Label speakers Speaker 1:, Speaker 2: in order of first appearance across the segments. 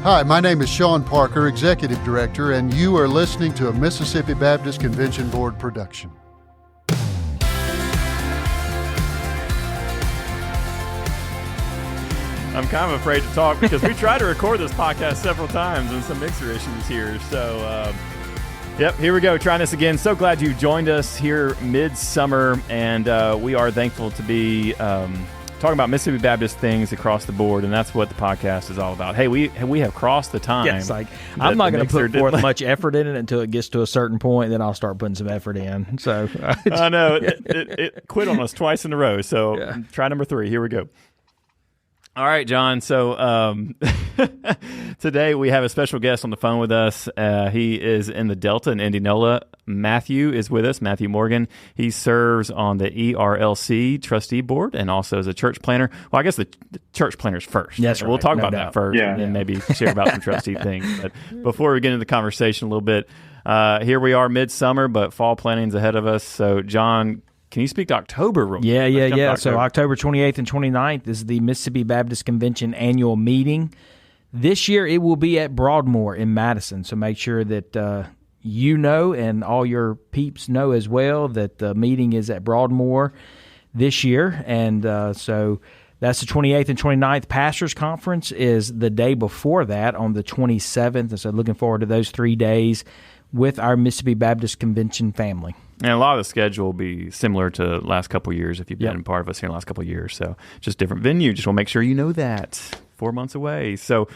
Speaker 1: Hi, my name is Sean Parker, Executive Director, and you are listening to a Mississippi Baptist Convention Board production.
Speaker 2: I'm kind of afraid to talk because we tried to record this podcast several times and some mixer issues here. So, yep, here we go. Trying this again. So glad you joined us here midsummer, and we are thankful to be talking about Mississippi Baptist things across the board, and that's what the podcast is all about. Hey, we have crossed the time.
Speaker 3: Yes, I'm not going to put forth much effort in it until it gets to a certain point, then I'll start putting some effort in. So
Speaker 2: I know it quit on us twice in a row. So try number 3. Here we go. All right, John. So today we have a special guest on the phone with us. He is in the Delta in Indianola. Matthew is with us, Matthew Morgan. He serves on the ERLC Trustee Board and also as a church planner. Well, I guess the church planners first.
Speaker 3: Yes,
Speaker 2: We'll talk about that first and then maybe share about some trustee things. But before we get into the conversation a little bit, here we are midsummer, but fall planning's ahead of us. So, John, can you speak to October real quick?
Speaker 3: Yeah. So October 28th and 29th is the Mississippi Baptist Convention annual meeting. This year it will be at Broadmoor in Madison, so make sure that you know and all your peeps know as well that the meeting is at Broadmoor this year. And so that's the 28th and 29th. Pastors Conference is the day before that on the 27th, and so looking forward to those 3 days with our Mississippi Baptist Convention family.
Speaker 2: And a lot of the schedule will be similar to the last couple of years if you've been part of us here in the last couple of years. So just different venue. Just want to make sure you know that. 4 months away. So,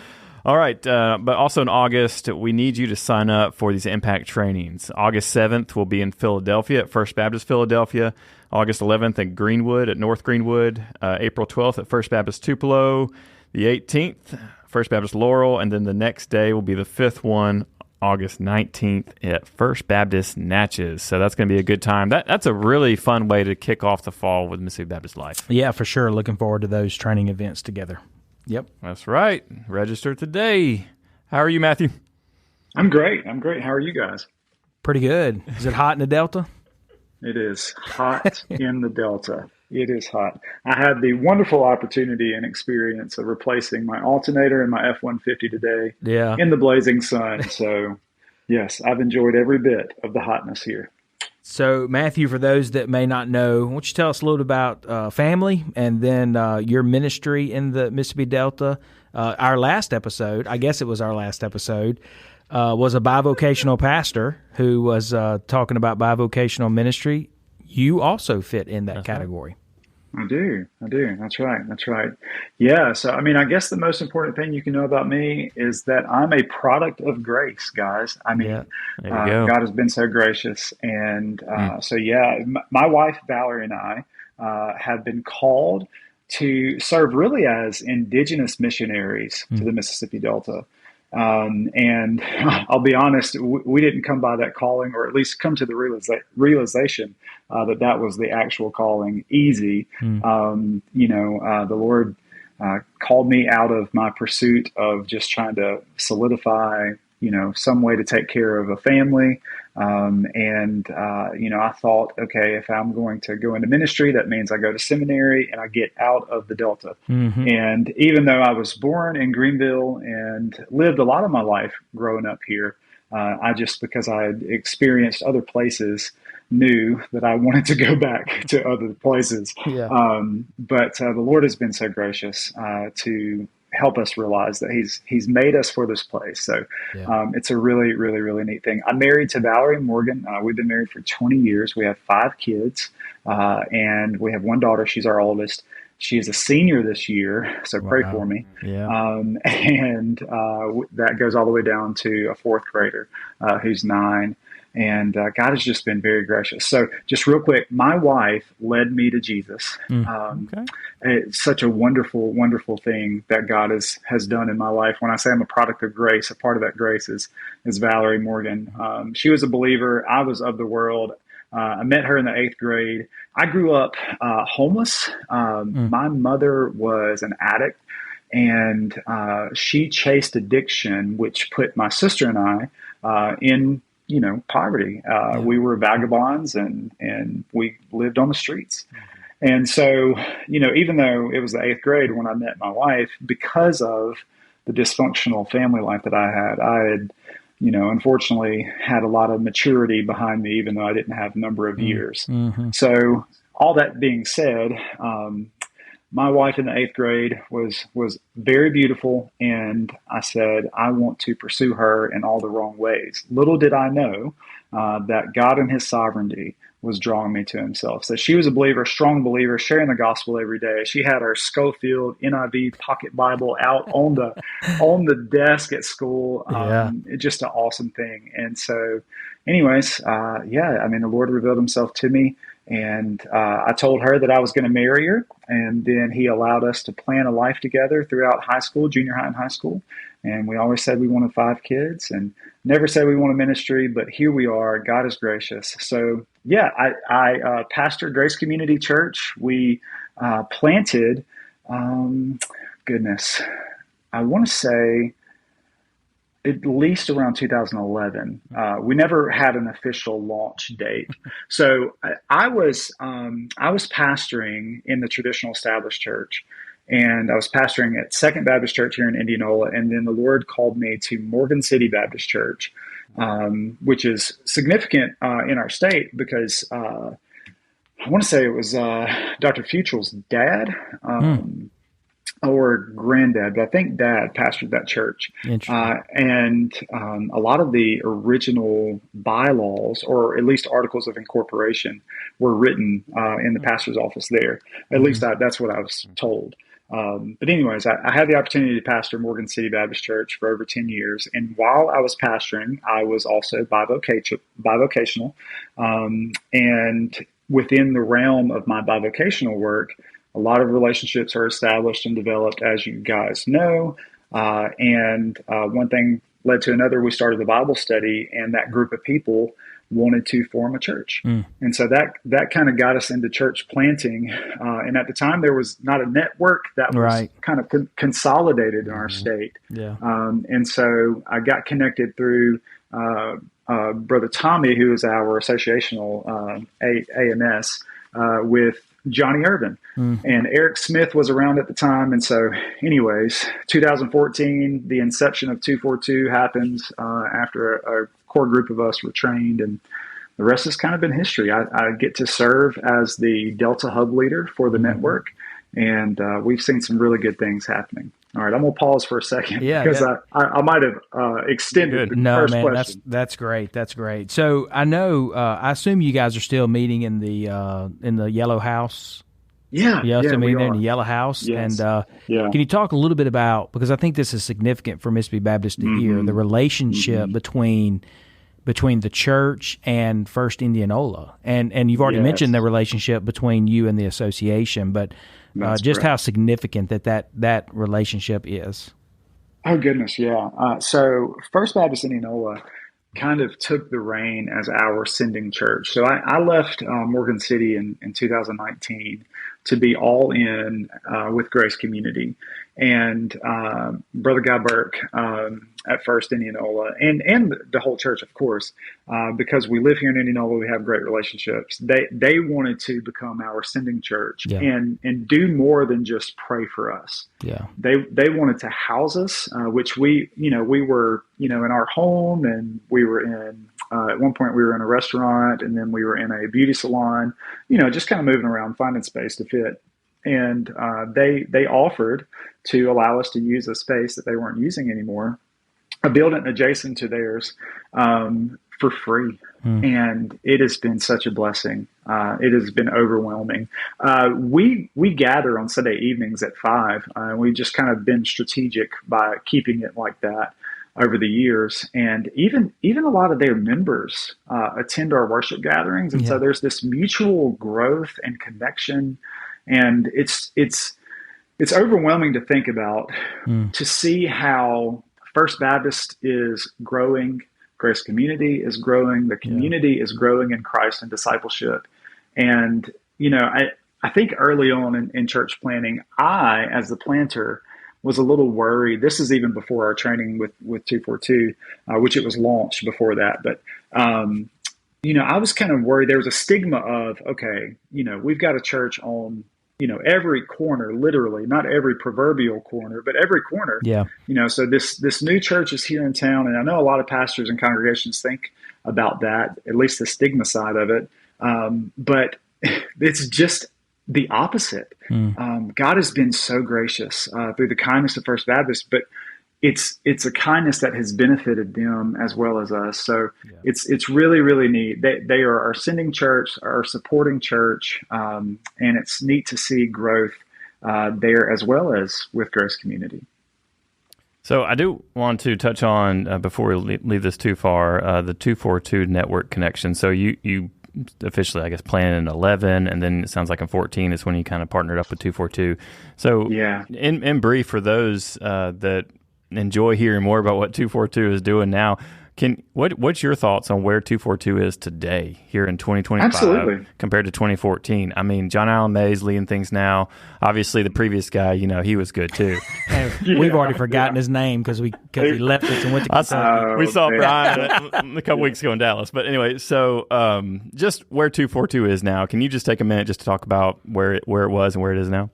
Speaker 2: all right. But also in August, we need you to sign up for these impact trainings. August 7th, we'll be in Philadelphia at First Baptist Philadelphia. August 11th at Greenwood at North Greenwood. April 12th at First Baptist Tupelo. The 18th, First Baptist Laurel. And then the next day will be the 5th one, August 19th at First Baptist Natchez. So that's going to be a good time. That's a really fun way to kick off the fall with Mississippi Baptist Life.
Speaker 3: Yeah, for sure. Looking forward to those training events together. Yep.
Speaker 2: That's right. Register today. How are you, Matthew?
Speaker 4: I'm great. How are you guys?
Speaker 3: Pretty good. Is it hot in the Delta?
Speaker 4: It is hot in the Delta. It is hot. I had the wonderful opportunity and experience of replacing my alternator and my F-150 today in the blazing sun. So, yes, I've enjoyed every bit of the hotness here.
Speaker 3: So, Matthew, for those that may not know, why don't you tell us a little about family and then your ministry in the Mississippi Delta? Our last episode, I guess it was our last episode, was a bivocational pastor who was talking about bivocational ministry. You also fit in that category.
Speaker 4: I do. That's right. Yeah. So, I guess the most important thing you can know about me is that I'm a product of grace, guys. God has been so gracious. And my wife, Valerie, and I have been called to serve really as indigenous missionaries to the Mississippi Delta. And I'll be honest, we didn't come by that calling, or at least come to the realization that was the actual calling easy. The Lord called me out of my pursuit of just trying to solidify, some way to take care of a family. I thought, okay, if I'm going to go into ministry, that means I go to seminary and I get out of the Delta. Mm-hmm. And even though I was born in Greenville and lived a lot of my life growing up here, because I had experienced other places, knew that I wanted to go back to other places. Yeah. But the Lord has been so gracious to help us realize that he's made us for this place. So it's a really, really, really neat thing. I'm married to Valerie Morgan. We've been married for 20 years. We have 5 kids, and we have one daughter. She's our oldest. She is a senior this year, so pray for me. Yeah. That goes all the way down to a 4th grader who's 9. And God has just been very gracious. So just real quick, my wife led me to Jesus. It's such a wonderful, wonderful thing that God has done in my life. When I say I'm a product of grace, a part of that grace is Valerie Morgan. She was a believer. I was of the world. I met her in the 8th grade. I grew up homeless. My mother was an addict, and she chased addiction, which put my sister and I in poverty. We were vagabonds and we lived on the streets. And so, even though it was the 8th grade when I met my wife, because of the dysfunctional family life that I had. I had, unfortunately had a lot of maturity behind me, even though I didn't have a number of years.
Speaker 3: Mm-hmm.
Speaker 4: So all that being said, my wife in the 8th grade was very beautiful, and I said, I want to pursue her in all the wrong ways. Little did I know that God in his sovereignty was drawing me to himself. So she was a believer, strong believer, sharing the gospel every day. She had her Schofield NIV pocket Bible out on the desk at school. Just an awesome thing. And so anyways, the Lord revealed himself to me. And I told her that I was going to marry her, and then he allowed us to plan a life together throughout high school, junior high and high school. And we always said we wanted 5 kids, and never said we want a ministry, but here we are. God is gracious. So I pastored Grace Community Church. We planted, I want to say at least around 2011. We never had an official launch date. So I was pastoring in the traditional established church, and I was pastoring at Second Baptist Church here in Indianola. And then the Lord called me to Morgan City Baptist Church, which is significant in our state because I want to say it was Dr. Futrell's dad. Or granddad, but I think dad pastored that church. And a lot of the original bylaws, or at least articles of incorporation, were written in the pastor's office there. At least that's what I was told. But anyways, I had the opportunity to pastor Morgan City Baptist Church for over 10 years. And while I was pastoring, I was also bivocational. And within the realm of my bivocational work, a lot of relationships are established and developed, as you guys know. And one thing led to another. We started the Bible study, and that group of people wanted to form a church. And so that kind of got us into church planting. And at the time, there was not a network that was kind of consolidated in our state. And so I got connected through Brother Tommy, who is our associational AMS, with Johnny Irvin. And Eric Smith was around at the time. And so anyways, 2014, the inception of 242 happened after a core group of us were trained, and the rest has kind of been history. I get to serve as the Delta Hub leader for the network, and we've seen some really good things happening. All right, I'm going to pause for a second because I might have extended the first question.
Speaker 3: That's great. That's great. So I know, I assume you guys are still meeting in the Yellow House.
Speaker 4: Yeah,
Speaker 3: still meeting there in the Yellow House.
Speaker 4: Yes.
Speaker 3: And can you talk a little bit about, because I think this is significant for Mississippi Baptist to hear, the relationship between the church and First Indianola, and you've already mentioned the relationship between you and the association, but just how significant that relationship is.
Speaker 4: Oh, goodness, yeah. So First Baptist Indianola kind of took the reign as our sending church. So I left Morgan City in 2019 to be all in with Grace Community. And Brother Guy Burke at First Indianola, and the whole church, of course, because we live here in Indianola, we have great relationships. They wanted to become our sending church and do more than just pray for us. They wanted to house us, which we were in our home, and we were in at one point we were in a restaurant, and then we were in a beauty salon. Just kind of moving around, finding space to fit. And they offered to allow us to use a space that they weren't using anymore, a building adjacent to theirs, for free. And it has been such a blessing. It has been overwhelming. We gather on Sunday evenings at 5. We've just kind of been strategic by keeping it like that over the years. And even a lot of their members attend our worship gatherings. And so there's this mutual growth and connection. And it's overwhelming to think about, to see how First Baptist is growing, Grace Community is growing, the community is growing in Christ and discipleship. And, I think early on in church planting, I, as the planter, was a little worried. This is even before our training with 242, which it was launched before that. But, I was kind of worried. There was a stigma of, okay, we've got a church on, every corner, literally, not every proverbial corner, but every corner.
Speaker 3: Yeah.
Speaker 4: So this new church is here in town, and I know a lot of pastors and congregations think about that, at least the stigma side of it. But it's just the opposite. God has been so gracious through the kindness of First Baptist, but it's a kindness that has benefited them as well as us. So it's really, really neat. They are our sending church, our supporting church, and it's neat to see growth there as well as with Grace Community.
Speaker 2: So I do want to touch on, before we leave this too far, the 242 network connection. So you officially, I guess, planned in 11, and then it sounds like in 14 is when you kind of partnered up with 242. So in brief, for those that enjoy hearing more about what 242 is doing now, what's your thoughts on where 242 is today here in 2025
Speaker 4: Absolutely.
Speaker 2: Compared to 2014? I mean, John Allen May's leading things now. Obviously, the previous guy, he was good too.
Speaker 3: We've already forgotten his name because he left us and went to Kentucky.
Speaker 2: We saw Brian a couple weeks ago in Dallas. But anyway, so just where 242 is now, can you just take a minute just to talk about where it was and where it is now?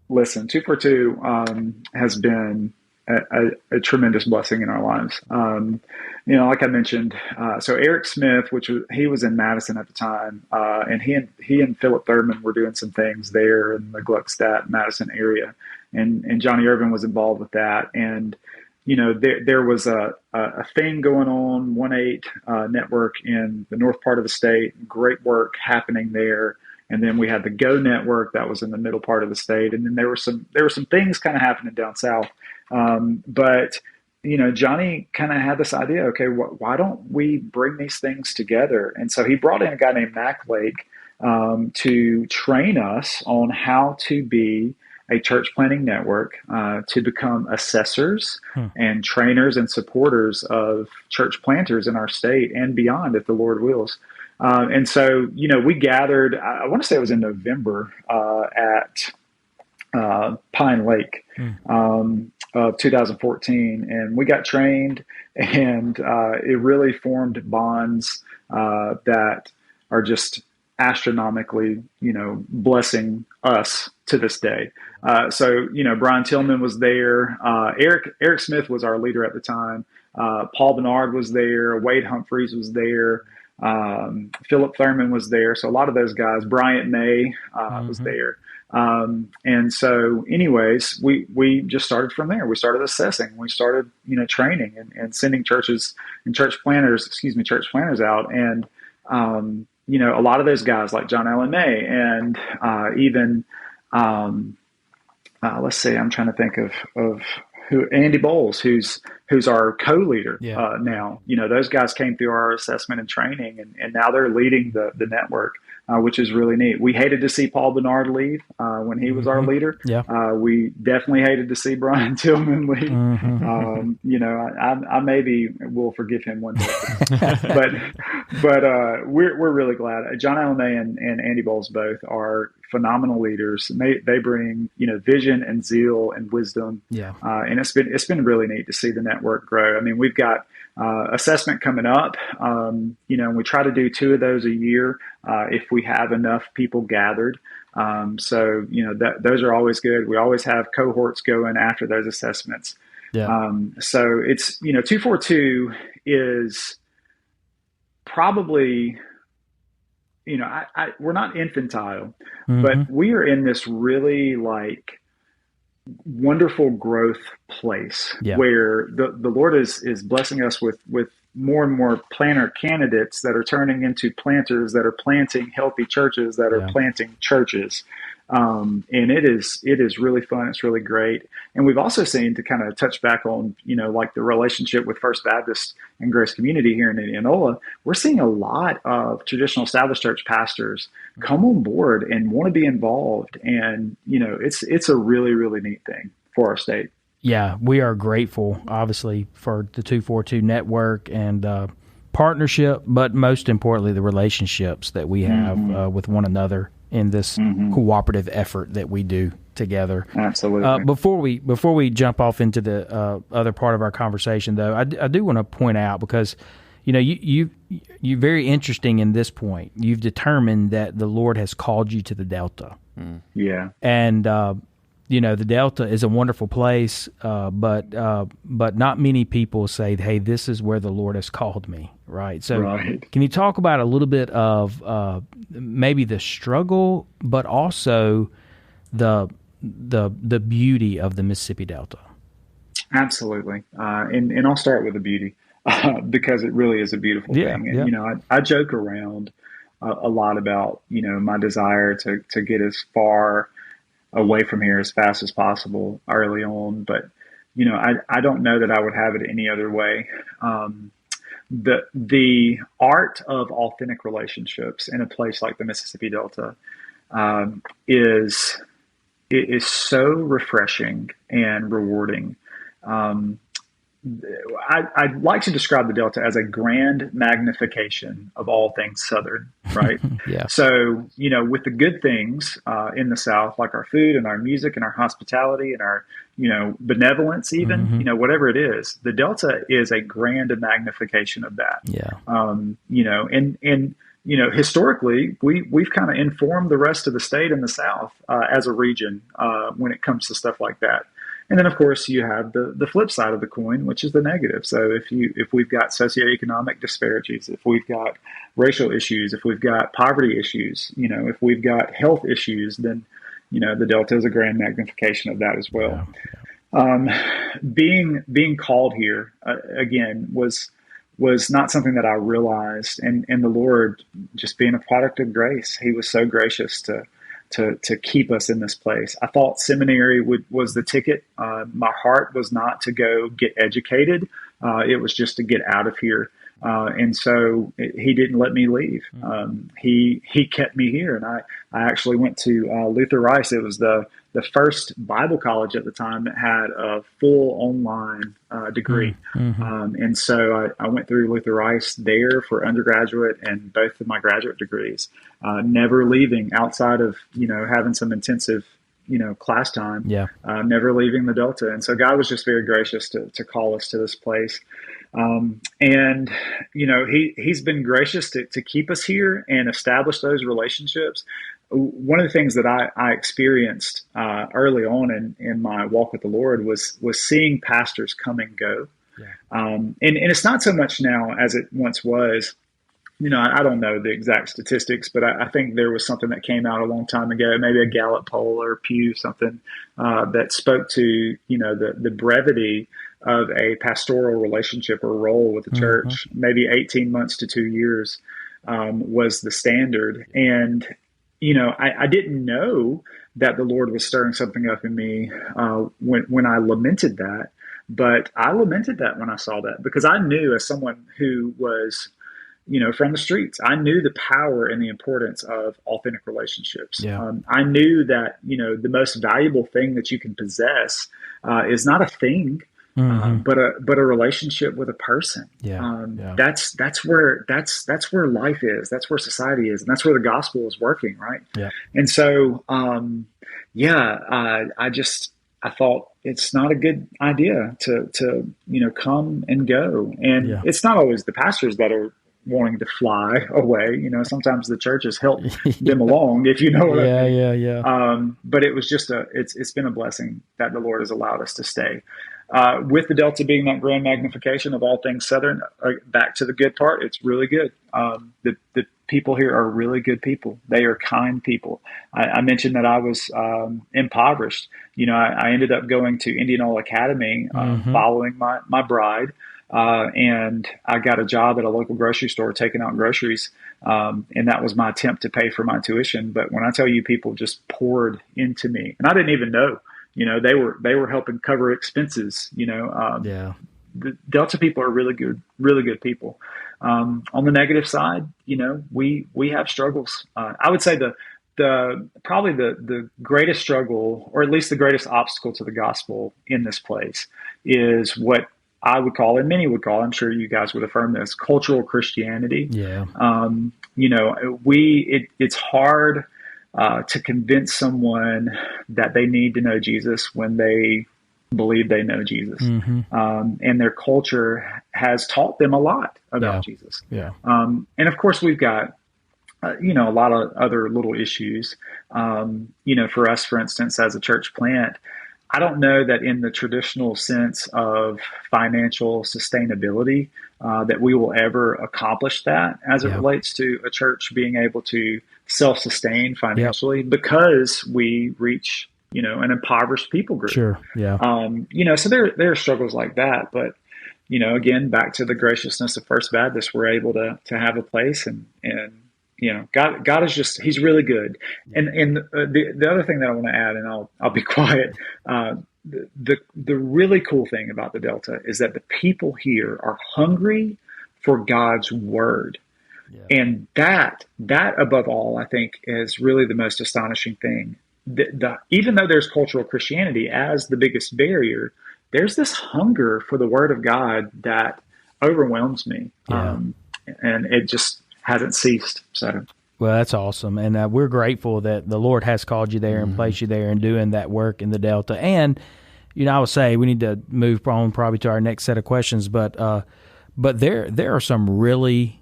Speaker 4: Listen, 242 has been a tremendous blessing in our lives. Like I mentioned, so Eric Smith, he was in Madison at the time, and he and Philip Thurman were doing some things there in the Gluckstadt, Madison area, and Johnny Irvin was involved with that. And there was a thing going on, 1-8 network in the north part of the state. Great work happening there. And then we had the Go network that was in the middle part of the state, and then there were some things kind of happening down south. But Johnny kind of had this idea. Okay, why don't we bring these things together? And so he brought in a guy named Mac Lake to train us on how to be a church planting network, to become assessors and trainers and supporters of church planters in our state and beyond, if the Lord wills. And so, we gathered, I want to say it was in November at Pine Lake of 2014. And we got trained, and it really formed bonds that are just astronomically, blessing us to this day. So, Brian Tillman was there. Eric Smith was our leader at the time. Paul Bernard was there. Wade Humphreys was there. Philip Thurman was there. So a lot of those guys, Bryant May was there. And so anyways, we just started from there. We started assessing, we started, training and sending churches and church planners out. And, a lot of those guys like John Allen May and, even, let's see, I'm trying to think of who Andy Bowles, who's our co-leader now. Those guys came through our assessment and training, and now they're leading the network, which is really neat. We hated to see Paul Bernard leave when he was our leader. We definitely hated to see Brian Tillman leave. I maybe will forgive him one day, but we're really glad. John Allen May and Andy Bowles both are phenomenal leaders. And they bring vision and zeal and wisdom. And it's been really neat to see the network grow. I mean, we've got assessment coming up. And we try to do 2 of those a year if we have enough people gathered. So those are always good. We always have cohorts going after those assessments. So it's 242 is probably. We're not infantile, but we are in this really wonderful growth place where the Lord is blessing us with more and more planter candidates that are turning into planters that are planting healthy churches that are planting churches. And it is really fun. It's really great. And we've also seen, to kind of touch back on, the relationship with First Baptist and Grace Community here in Indianola, we're seeing a lot of traditional established church pastors come on board and want to be involved. And, it's a really, really neat thing for our state.
Speaker 3: Yeah, we are grateful, obviously, for the 242 network and partnership, but most importantly, the relationships that we have with one another in this cooperative effort that we do together.
Speaker 4: Absolutely.
Speaker 3: Before we jump off into the other part of our conversation, though, I do want to point out, because you're very interesting in this point. You've determined that the Lord has called you to the Delta.
Speaker 4: Yeah.
Speaker 3: And, the Delta is a wonderful place, but not many people say, hey, this is where the Lord has called me, right? So Can you talk about a little bit of maybe the struggle, but also the beauty of the Mississippi Delta?
Speaker 4: Absolutely. And I'll start with the beauty because it really is a beautiful thing. And, I joke around a lot about, my desire to get as far away from here as fast as possible early on. But, I don't know that I would have it any other way. The art of authentic relationships in a place like the Mississippi Delta is so refreshing and rewarding. I'd like to describe the Delta as a grand magnification of all things Southern, right?
Speaker 3: Yeah.
Speaker 4: So, with the good things in the South, like our food and our music and our hospitality and our, benevolence even, whatever it is, the Delta is a grand magnification of that.
Speaker 3: Yeah.
Speaker 4: Historically, we've kind of informed the rest of the state and the South as a region when it comes to stuff like that. And then, of course, you have the flip side of the coin, which is the negative. So if we've got socioeconomic disparities, if we've got racial issues, if we've got poverty issues, if we've got health issues, then, the Delta is a grand magnification of that as well. Yeah. Being called here, again, was not something that I realized. And the Lord, just being a product of grace, He was so gracious to keep us in this place. I thought seminary was the ticket. My heart was not to go get educated. It was just to get out of here. And so He didn't let me leave. He kept me here. And I actually went to Luther Rice. It was the first Bible college at the time that had a full online degree. And so I went through Luther Rice there for undergraduate and both of my graduate degrees, never leaving outside of, having some intensive, class time, never leaving the Delta. And so God was just very gracious to call us to this place. And, He's been gracious to keep us here and establish those relationships. One of the things that I experienced early on in my walk with the Lord was seeing pastors come and go. And it's not so much now as it once was. I don't know the exact statistics, but I think there was something that came out a long time ago, maybe a Gallup poll or Pew, something that spoke to, the brevity of a pastoral relationship or role with the church. Maybe 18 months to 2 years was the standard. And, I didn't know that the Lord was stirring something up in me when I lamented that. But I lamented that when I saw that, because I knew, as someone who was, from the streets, I knew the power and the importance of authentic relationships. I knew that, the most valuable thing that you can possess is not a thing, but a relationship with a person. That's where life is. That's where society is, and that's where the gospel is working, right? And so, I thought it's not a good idea to come and go, and it's not always the pastors that are wanting to fly away. Sometimes the churches help them along, if you know what I mean. But it was just it's been a blessing that the Lord has allowed us to stay. With the Delta being that grand magnification of all things Southern, back to the good part, it's really good. The people here are really good people. They are kind people. I mentioned that I was impoverished. I ended up going to Indianola Academy following my bride. And I got a job at a local grocery store taking out groceries. And that was my attempt to pay for my tuition. But when I tell you, people just poured into me, and I didn't even know, they were helping cover expenses, the Delta people are really good people. On the negative side, we have struggles. I would say probably the greatest struggle, or at least the greatest obstacle to the gospel in this place, is what I would call, and many would call, I'm sure you guys would affirm this, cultural Christianity. It's hard to convince someone that they need to know Jesus when they believe they know Jesus. And their culture has taught them a lot about Jesus. And of course, we've got, a lot of other little issues. For us, for instance, as a church plant, I don't know that in the traditional sense of financial sustainability, that we will ever accomplish that as it relates to a church being able to self-sustain financially because we reach, an impoverished people group.
Speaker 3: Sure. Yeah.
Speaker 4: So there are struggles like that, but, again, back to the graciousness of First Baptist, we're able to have a place and God is just, he's really good. And the other thing that I want to add, and I'll be quiet. The really cool thing about the Delta is that the people here are hungry for God's word. And that above all, I think, is really the most astonishing thing. Even though there's cultural Christianity as the biggest barrier, there's this hunger for the word of God that overwhelms me. And it just hasn't ceased. So,
Speaker 3: well, that's awesome. And we're grateful that the Lord has called you there and placed you there and doing that work in the Delta. And, I would say we need to move on probably to our next set of questions, but there are some really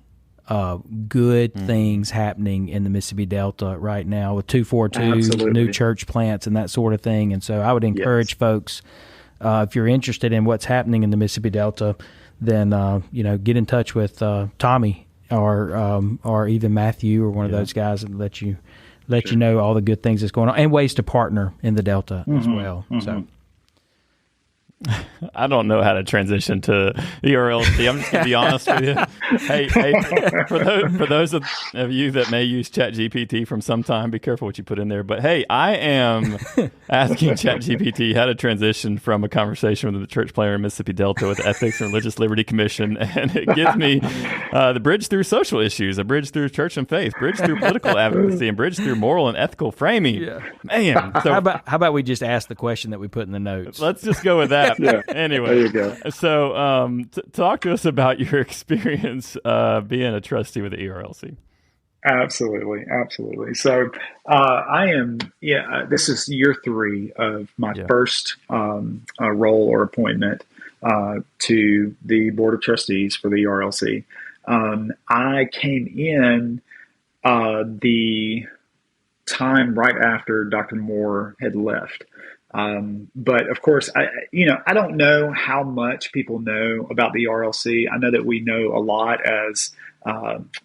Speaker 3: good things happening in the Mississippi Delta right now with 242 new church plants and that sort of thing. And so I would encourage folks, if you're interested in what's happening in the Mississippi Delta, then get in touch with Tommy or even Matthew or one of those guys and let you know all the good things that's going on and ways to partner in the Delta as well. So.
Speaker 2: I don't know how to transition to ERLC. I'm just going to be honest with you. Hey, for those of you that may use ChatGPT from some time, be careful what you put in there. But hey, I am asking ChatGPT how to transition from a conversation with the church planter in Mississippi Delta with the Ethics and Religious Liberty Commission, and it gives me the bridge through social issues, a bridge through church and faith, bridge through political advocacy, and bridge through moral and ethical framing. Yeah. Man, so,
Speaker 3: how about we just ask the question that we put in the notes?
Speaker 2: Let's just go with that. Anyway,
Speaker 4: there you go.
Speaker 2: So, talk to us about your experience being a trustee with the ERLC.
Speaker 4: Absolutely. So, I am. This is year 3 of my first role or appointment to the Board of Trustees for the ERLC. I came in the time right after Dr. Moore had left. But of course, I don't know how much people know about the ERLC. I know that we know a lot as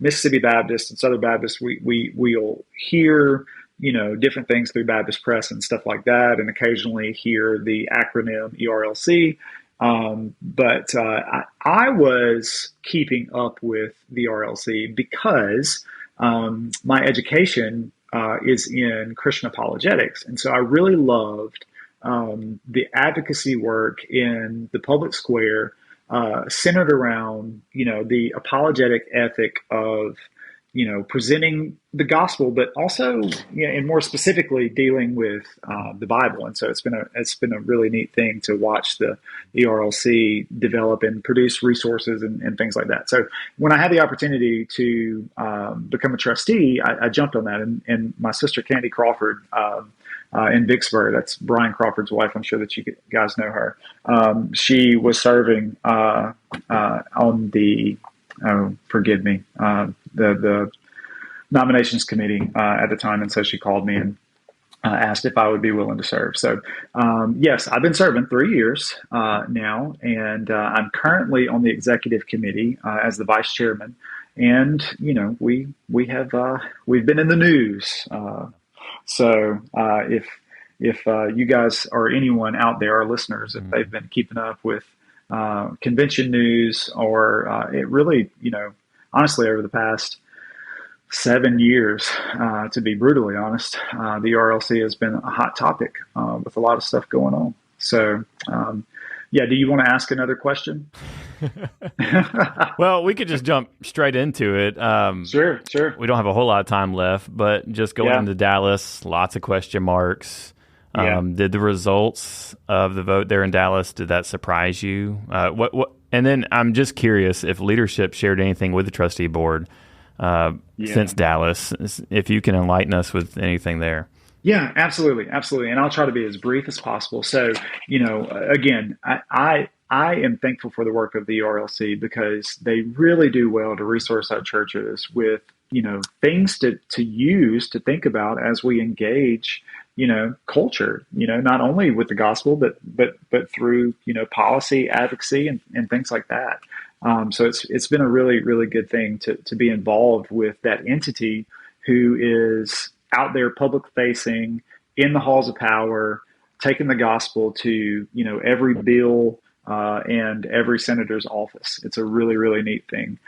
Speaker 4: Mississippi Baptist and Southern Baptist. We'll hear, different things through Baptist Press and stuff like that, and occasionally hear the acronym ERLC. But I was keeping up with the ERLC because my education is in Christian apologetics. And so I really loved the advocacy work in the public square centered around, the apologetic ethic of, presenting the gospel, but also, and more specifically dealing with the Bible. And so it's been a really neat thing to watch the ERLC develop and produce resources and things like that. So when I had the opportunity to become a trustee, I jumped on that. And my sister, Candy Crawford, in Vicksburg, that's Brian Crawford's wife. I'm sure that you guys know her. She was serving on the, forgive me, the nominations committee at the time. And so she called me and asked if I would be willing to serve. So, yes, I've been serving 3 years now, and I'm currently on the executive committee as the vice chairman. And, we've been in the news. So if you guys or anyone out there, our listeners, if they've been keeping up with convention news or it really, honestly, over the past 7 years, to be brutally honest, the ERLC has been a hot topic with a lot of stuff going on. So, do you want to ask another question?
Speaker 2: Well, we could just jump straight into it.
Speaker 4: Sure.
Speaker 2: We don't have a whole lot of time left, but just going into Dallas, lots of question marks. Did the results of the vote there in Dallas, did that surprise you? What? And then I'm just curious if leadership shared anything with the trustee board since Dallas, if you can enlighten us with anything there.
Speaker 4: Yeah, absolutely, absolutely. And I'll try to be as brief as possible. So, again, I am thankful for the work of the ERLC because they really do well to resource our churches with, things to use, to think about as we engage, culture, not only with the gospel, but through, policy, advocacy, and things like that. So it's been a really, really good thing to be involved with that entity who is out there public facing in the halls of power, taking the gospel to, every bill and every senator's office. It's a really, really neat thing.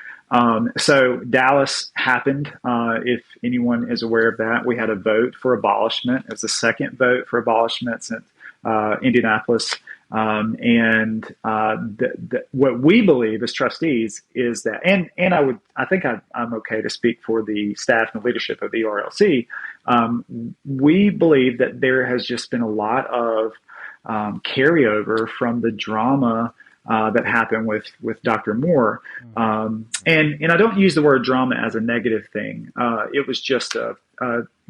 Speaker 4: So Dallas happened. If anyone is aware of that, we had a vote for abolishment. It was the second vote for abolishment since Indianapolis. What we believe as trustees is that, and I think I'm okay to speak for the staff and leadership of the ERLC. We believe that there has just been a lot of carryover from the drama that happened with Dr. Moore. And I don't use the word drama as a negative thing. It was just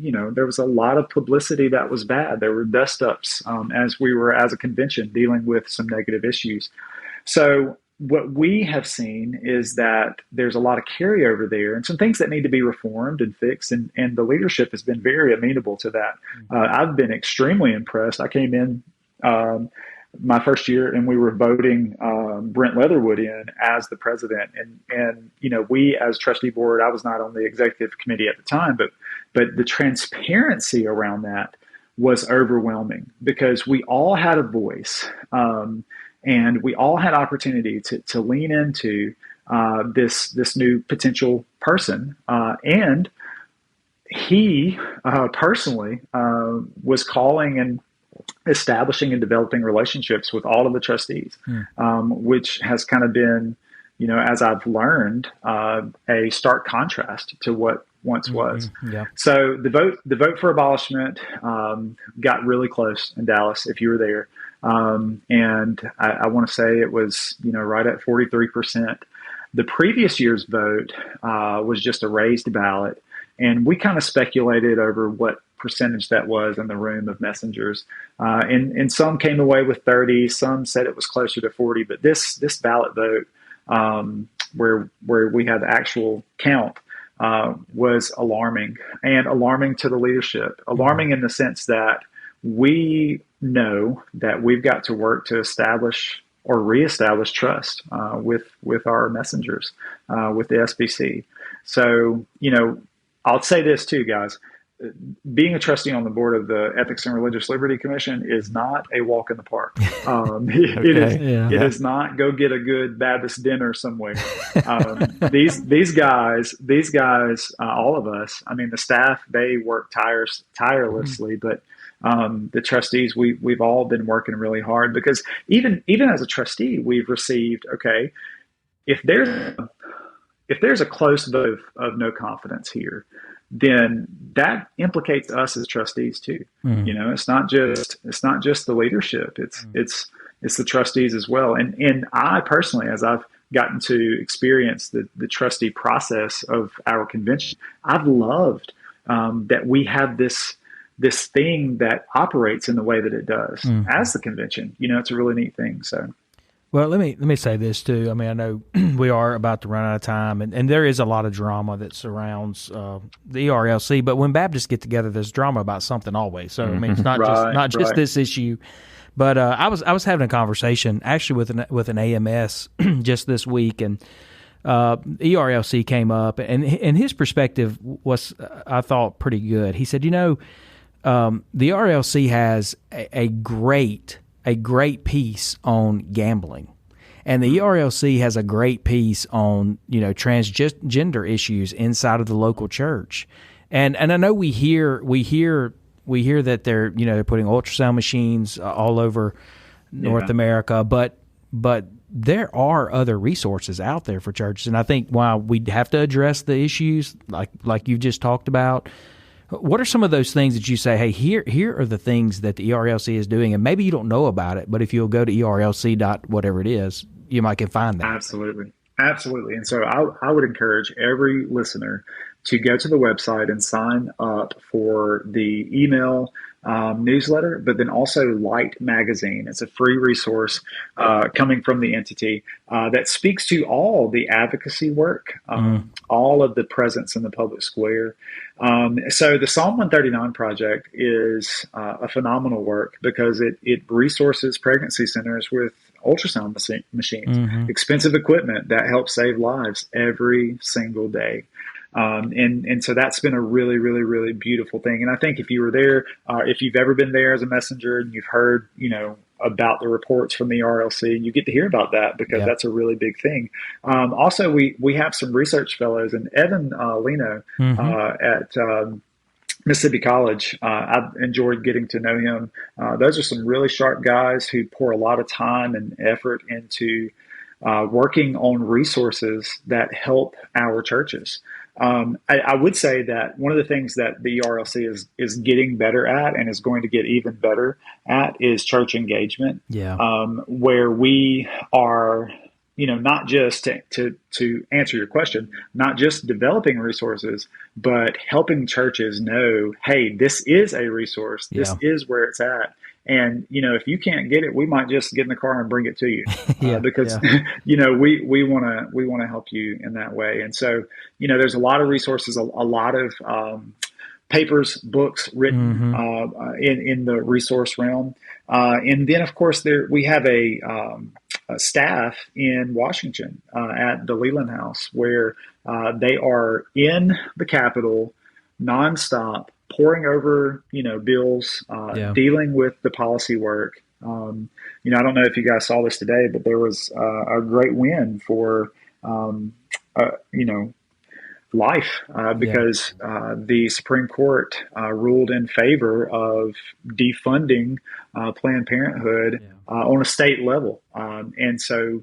Speaker 4: there was a lot of publicity that was bad. There were dust ups as we were, as a convention, dealing with some negative issues. So what we have seen is that there's a lot of carryover there and some things that need to be reformed and fixed. And the leadership has been very amenable to that. I've been extremely impressed. I came in my first year and we were voting Brent Leatherwood in as the president. And we as trustee board, I was not on the executive committee at the time, but the transparency around that was overwhelming because we all had a voice and we all had opportunity to lean into this new potential person. And he personally was calling and establishing and developing relationships with all of the trustees, which has kind of been, as I've learned, a stark contrast to what once was.
Speaker 3: Yeah.
Speaker 4: So the vote for abolishment got really close in Dallas, if you were there. And I want to say it was, right at 43%. The previous year's vote was just a raised ballot. And we kind of speculated over what percentage that was in the room of messengers. And some came away with 30, some said it was closer to 40, but this ballot vote, where we had the actual count, was alarming, and alarming to the leadership, alarming in the sense that we know that we've got to work to establish or reestablish trust with our messengers, with the SBC. So, I'll say this too, guys. Being a trustee on the board of the Ethics and Religious Liberty Commission is not a walk in the park. It is not go get a good Baptist dinner somewhere. These guys, all of us, I mean, the staff, they work tirelessly, but the trustees, we've all been working really hard because even as a trustee, we've received, okay, if there's a close vote of no confidence here, then that implicates us as trustees too. It's not just the leadership. It's the trustees as well. And I personally, as I've gotten to experience the trustee process of our convention, I've loved that we have this thing that operates in the way that it does as the convention. It's a really neat thing. So.
Speaker 3: Well, let me say this too. I mean, I know we are about to run out of time, and there is a lot of drama that surrounds the ERLC. But when Baptists get together, there's drama about something always. So I mean, it's not just this issue. But I was having a conversation actually with an AMS just this week, and ERLC came up, and his perspective was, I thought, pretty good. He said, the ERLC has a great piece on gambling, and the ERLC has a great piece on transgender issues inside of the local church, and I know we hear that they're putting ultrasound machines all over North America, but there are other resources out there for churches, and I think while we have to address the issues like you just talked about. What are some of those things that you say, hey, here are the things that the ERLC is doing, and maybe you don't know about it, but if you'll go to ERLC. whatever it is, you might can find that.
Speaker 4: Absolutely. And so I would encourage every listener to go to the website and sign up for the email newsletter, but then also Light Magazine. It's a free resource coming from the entity that speaks to all the advocacy work, all of the presence in the public square. So the Psalm 139 project is a phenomenal work because it resources pregnancy centers with ultrasound machines, expensive equipment that helps save lives every single day. And so that's been a really, really, really beautiful thing. And I think if you were there, if you've ever been there as a messenger and you've heard, about the reports from the ERLC, you get to hear about that because that's a really big thing. Also, we have some research fellows, and Evan Leno at Mississippi College. I've enjoyed getting to know him. Those are some really sharp guys who pour a lot of time and effort into working on resources that help our churches. I would say that one of the things that the ERLC is getting better at and is going to get even better at is church engagement. Where we are, not just to answer your question, not just developing resources, but helping churches know, hey, this is a resource. This is where it's at. And, if you can't get it, we might just get in the car and bring it to you because, we want to help you in that way. And so, there's a lot of resources, a lot of papers, books written in the resource realm. And then, of course, we have a staff in Washington at the Leland House where they are in the Capitol nonstop, pouring over, bills, dealing with the policy work. I don't know if you guys saw this today, but there was a great win for, life because the Supreme Court ruled in favor of defunding Planned Parenthood on a state level. And so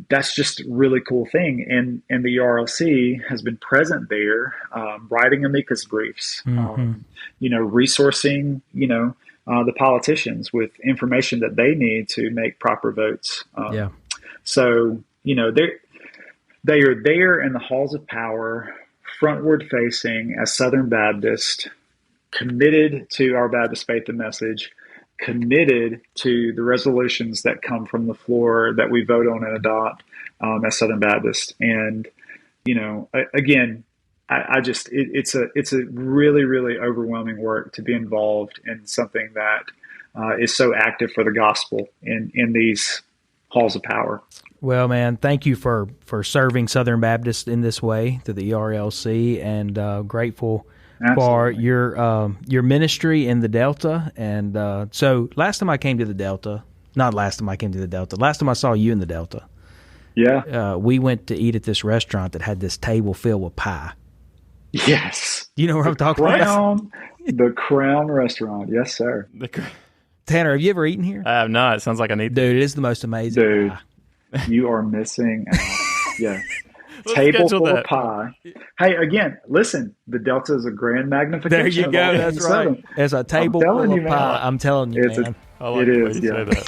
Speaker 4: that's just a really cool thing. And the ERLC has been present there, writing amicus briefs, resourcing, the politicians with information that they need to make proper votes. So, they are there in the halls of power, frontward facing as Southern Baptists, committed to our Baptist faith and message, committed to the resolutions that come from the floor that we vote on and adopt as Southern Baptists. And, again, it's a really, really overwhelming work to be involved in something that is so active for the gospel in these halls of power.
Speaker 3: Well, man, thank you for serving Southern Baptist in this way through the ERLC, and grateful for your ministry in the Delta. And so last time I came to the Delta, last time I saw you in the Delta, we went to eat at this restaurant that had this table filled with pie.
Speaker 4: Yes.
Speaker 3: You know what I'm talking about?
Speaker 4: The Crown Restaurant. Yes, sir.
Speaker 3: Tanner, have you ever eaten here?
Speaker 2: I have not. It sounds like I need to.
Speaker 3: Dude, it is the most amazing pie.
Speaker 4: You are missing out. Yeah. Table full of pie. Hey, again, listen, the Delta is a grand magnification.
Speaker 3: There you go. That's right. As a table full of pie. I'm telling you, man.
Speaker 2: It is. Say that.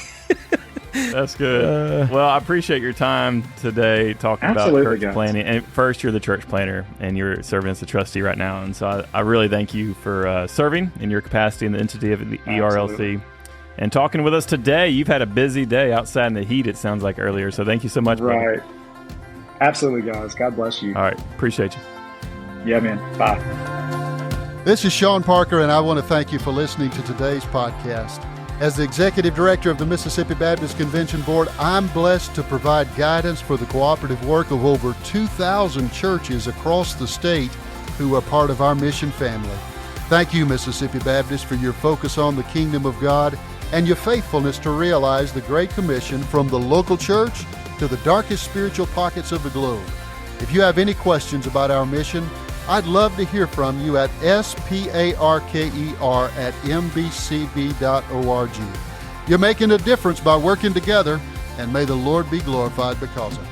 Speaker 2: That's good. Well, I appreciate your time today talking about church planning. And first, you're the church planner, and you're serving as the trustee right now. And so I really thank you for serving in your capacity in the entity of the ERLC. And talking with us today. You've had a busy day outside in the heat, it sounds like earlier. So thank you so much.
Speaker 4: Right. Brother. Absolutely, guys. God bless you.
Speaker 2: All right. Appreciate you.
Speaker 4: Yeah, man. Bye.
Speaker 1: This is Sean Parker, and I want to thank you for listening to today's podcast. As the Executive Director of the Mississippi Baptist Convention Board, I'm blessed to provide guidance for the cooperative work of over 2,000 churches across the state who are part of our mission family. Thank you, Mississippi Baptist, for your focus on the kingdom of God and your faithfulness to realize the Great Commission from the local church to the darkest spiritual pockets of the globe. If you have any questions about our mission, I'd love to hear from you at sparker@mbcb.org. You're making a difference by working together, and may the Lord be glorified because of it.